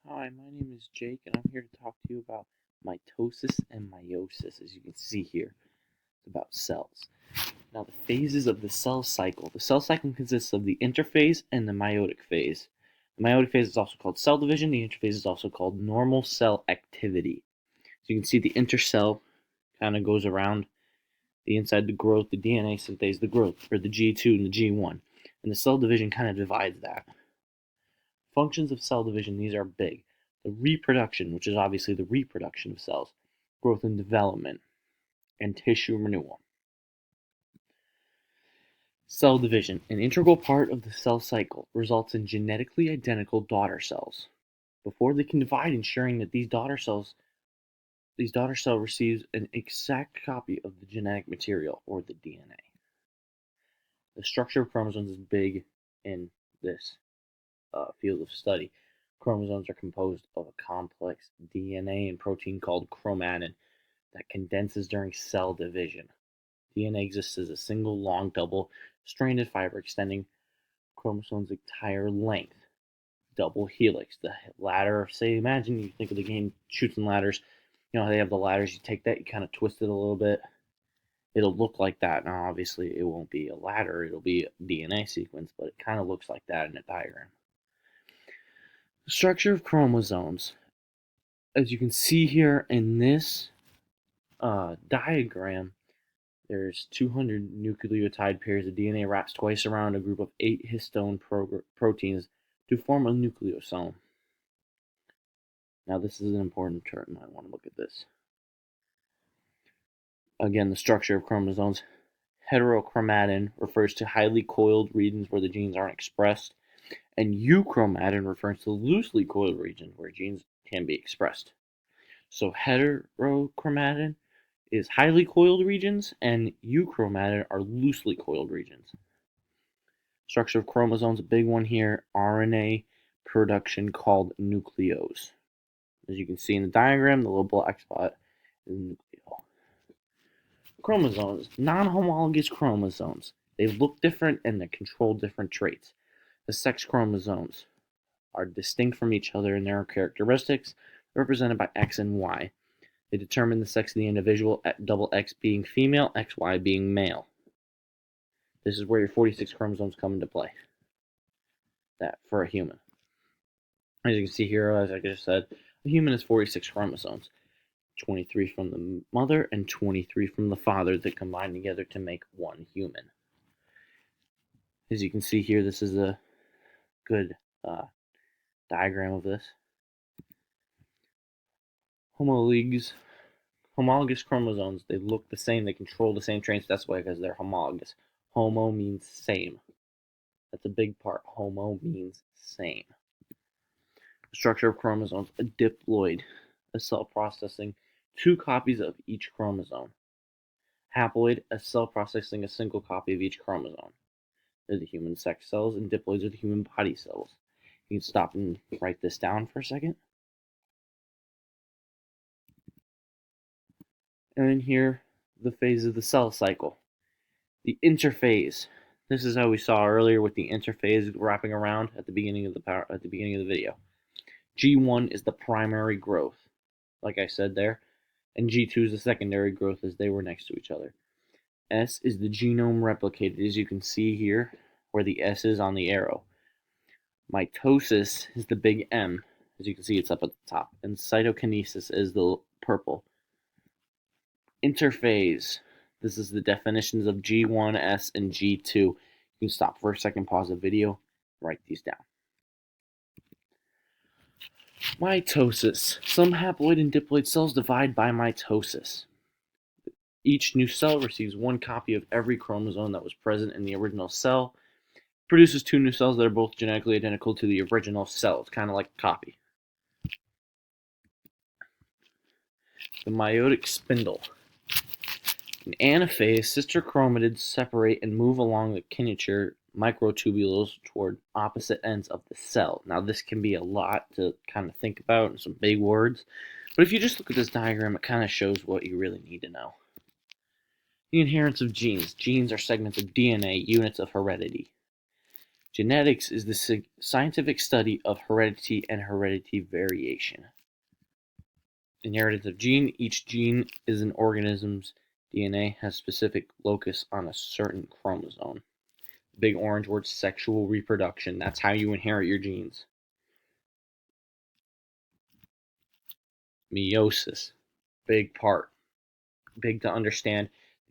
Hi, my name is Jake, and I'm here to talk to you about mitosis and meiosis. As you can see here, it's about cells. Now, the phases of the cell cycle. The cell cycle consists of the interphase and the meiotic phase. The meiotic phase is also called cell division. The interphase is also called normal cell activity. So you can see the intercell kind of goes around the inside, the growth, the DNA synthase, the growth, for the G2 and the G1. And the cell division kind of divides that. Functions of cell division, these are big. The reproduction, which is obviously the reproduction of cells, growth and development, and tissue renewal. Cell division, an integral part of the cell cycle, results in genetically identical daughter cells. Before they can divide, ensuring that these daughter cell receives an exact copy of the genetic material, or the DNA. The structure of chromosomes is big in this field of study. Chromosomes are composed of a complex DNA and protein called chromatin that condenses during cell division. DNA exists as a single long double-stranded fiber extending chromosomes' entire length. Double helix. The ladder, say, imagine you think of the game Chutes and Ladders. You know how they have the ladders, you take that, you kind of twist it a little bit. It'll look like that. Now, obviously, it won't be a ladder, it'll be a DNA sequence, but it kind of looks like that in a diagram. The structure of chromosomes. As you can see here in this diagram, there's 200 nucleotide pairs of DNA wraps twice around a group of 8 histone proteins to form a nucleosome. Now, this is an important term. I want to look at this. Again, the structure of chromosomes. Heterochromatin refers to highly coiled regions where the genes aren't expressed, and euchromatin refers to loosely coiled regions where genes can be expressed. So heterochromatin is highly coiled regions, and euchromatin are loosely coiled regions. Structure of chromosomes, a big one here, RNA production called nucleose. As you can see in the diagram, the little black spot is nucleole. Chromosomes, non-homologous chromosomes. They look different and they control different traits. The sex chromosomes are distinct from each other in their characteristics, represented by X and Y. They determine the sex of the individual, at double X being female, XY being male. This is where your 46 chromosomes come into play. That for a human. As you can see here, as I just said, a human has 46 chromosomes. 23 from the mother and 23 from the father that combine together to make one human. As you can see here, this is a good diagram of this. Homologous chromosomes, they look the same, they control the same traits. That's why, because they're homologous. Homo means same. That's a big part. Homo means same. The structure of chromosomes, a diploid, a cell processing 2 copies of each chromosome. Haploid, a cell processing a single copy of each chromosome. They're the human sex cells, and diploids are the human body cells. You can stop and write this down for a second. And then here, the phase of the cell cycle. The interphase. This is how we saw earlier with the interphase wrapping around at the beginning of the video. G1 is the primary growth, like I said there, and G2 is the secondary growth as they were next to each other. S is the genome replicated, as you can see here, where the S is on the arrow. Mitosis is the big M, as you can see it's up at the top, and cytokinesis is the purple. Interphase. This is the definitions of G1, S, and G2. You can stop for a second, pause the video, write these down. Mitosis. Some haploid and diploid cells divide by mitosis. Each new cell receives 1 copy of every chromosome that was present in the original cell. Produces 2 new cells that are both genetically identical to the original cell. It's kind of like a copy. The meiotic spindle. In anaphase, sister chromatids separate and move along the kinemature microtubules toward opposite ends of the cell. Now, this can be a lot to kind of think about and some big words, but if you just look at this diagram, it kind of shows what you really need to know. The inheritance of genes. Genes are segments of DNA, units of heredity. Genetics is the scientific study of heredity and heredity variation. Inheritance of gene. Each gene is an organism's DNA has specific locus on a certain chromosome. The big orange word, sexual reproduction. That's how you inherit your genes. Meiosis. Big part. Big to understand.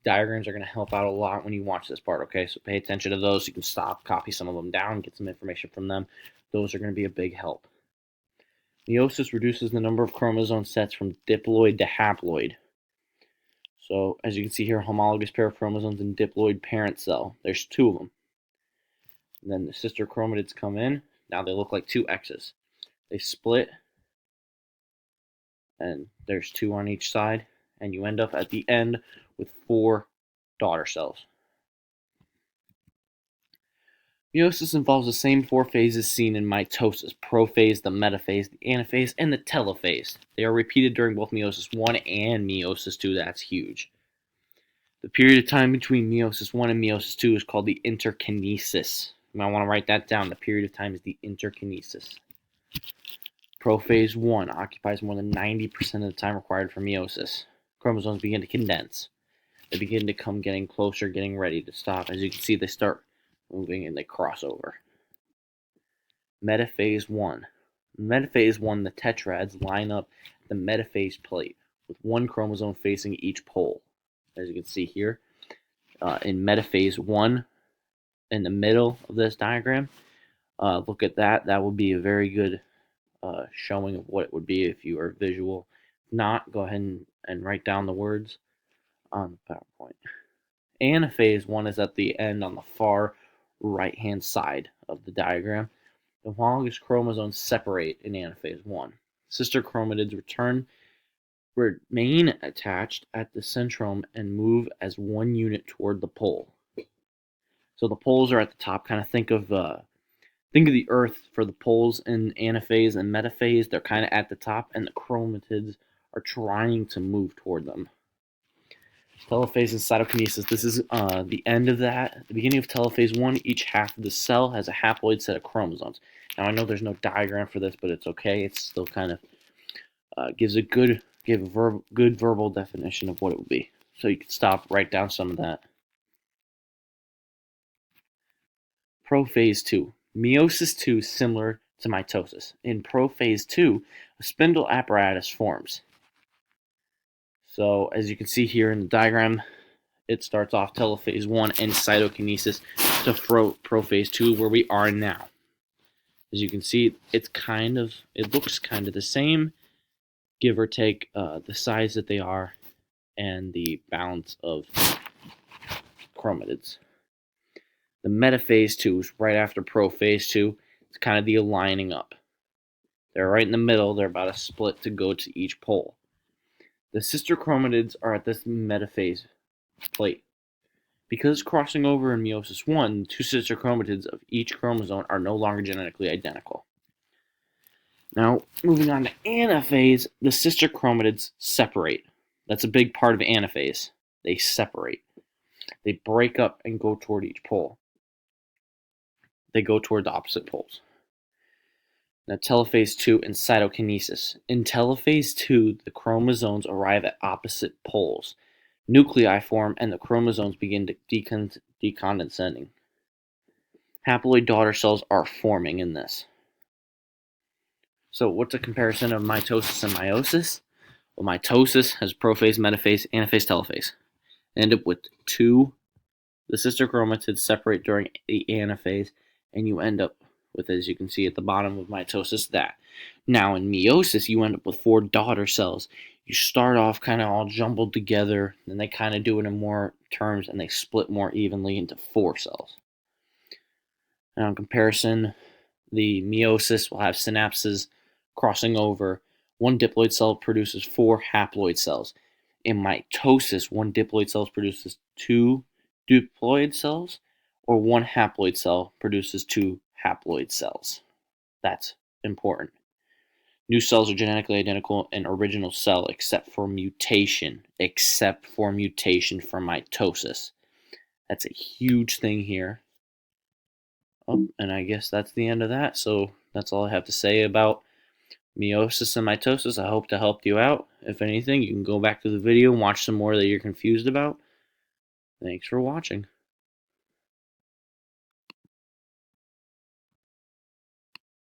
Diagrams are going to help out a lot when you watch this part, okay? So pay attention to those. You can stop, copy some of them down, get some information from them. Those are going to be a big help. Meiosis reduces the number of chromosome sets from diploid to haploid. So as you can see here, homologous pair of chromosomes in diploid parent cell. There's 2 of them. And then the sister chromatids come in. Now they look like 2 X's. They split, and there's 2 on each side, and you end up at the end with 4 daughter cells. Meiosis involves the same 4 phases seen in mitosis: prophase, the metaphase, the anaphase, and the telophase. They are repeated during both meiosis 1 and meiosis 2. That's huge. The period of time between meiosis 1 and meiosis 2 is called the interkinesis. You might want to write that down. The period of time is the interkinesis. Prophase 1 occupies more than 90% of the time required for meiosis. Chromosomes begin to condense. They begin to come getting closer, getting ready to stop. As you can see, they start moving and they cross over. Metaphase 1. Metaphase 1, the tetrads line up the metaphase plate with 1 chromosome facing each pole. As you can see here, in metaphase 1, in the middle of this diagram, look at that. That would be a very good showing of what it would be if you are visual. If not, go ahead and write down the words on the PowerPoint. Anaphase 1 is at the end on the far right-hand side of the diagram. The homologous chromosomes separate in anaphase 1. Sister chromatids remain attached at the centrome and move as 1 unit toward the pole. So the poles are at the top. Kind of think of the Earth for the poles in anaphase and metaphase. They're kind of at the top, and the chromatids are trying to move toward them. Telophase and cytokinesis. This is the end of that. At the beginning of telophase 1, each half of the cell has a haploid set of chromosomes. Now, I know there's no diagram for this, but it's okay. It's still kind of gives a good verbal definition of what it would be. So you can stop, write down some of that. Prophase 2. Meiosis 2 is similar to mitosis. In prophase 2, a spindle apparatus forms. So as you can see here in the diagram, it starts off telophase 1 and cytokinesis to prophase 2, where we are now. As you can see, it looks kind of the same, give or take the size that they are and the balance of chromatids. The metaphase 2 is right after prophase 2. It's kind of the aligning up. They're right in the middle. They're about to split to go to each pole. The sister chromatids are at this metaphase plate. Because crossing over in meiosis 1, the 2 sister chromatids of each chromosome are no longer genetically identical. Now, moving on to anaphase, the sister chromatids separate. That's a big part of anaphase. They separate. They break up and go toward each pole. They go toward the opposite poles. Now, telophase 2 and cytokinesis. In telophase 2, the chromosomes arrive at opposite poles. Nuclei form and the chromosomes begin to decondensing. Haploid daughter cells are forming in this. So what's a comparison of mitosis and meiosis? Well, mitosis has prophase, metaphase, anaphase, telophase. They end up with 2. The sister chromatids separate during the anaphase, and you end up with, as you can see at the bottom of mitosis, that. Now in meiosis, you end up with 4 daughter cells. You start off kind of all jumbled together, then they kind of do it in more terms, and they split more evenly into 4 cells. Now in comparison, the meiosis will have synapses crossing over. 1 diploid cell produces 4 haploid cells. In mitosis, 1 diploid cell produces 2 diploid cells, or 1 haploid cell produces 2 haploid cells. That's important. New cells are genetically identical in original cell except for mutation. Except for mutation for mitosis. That's a huge thing here. Oh, and I guess that's the end of that. So that's all I have to say about meiosis and mitosis. I hope to help you out. If anything, you can go back to the video and watch some more that you're confused about. Thanks for watching.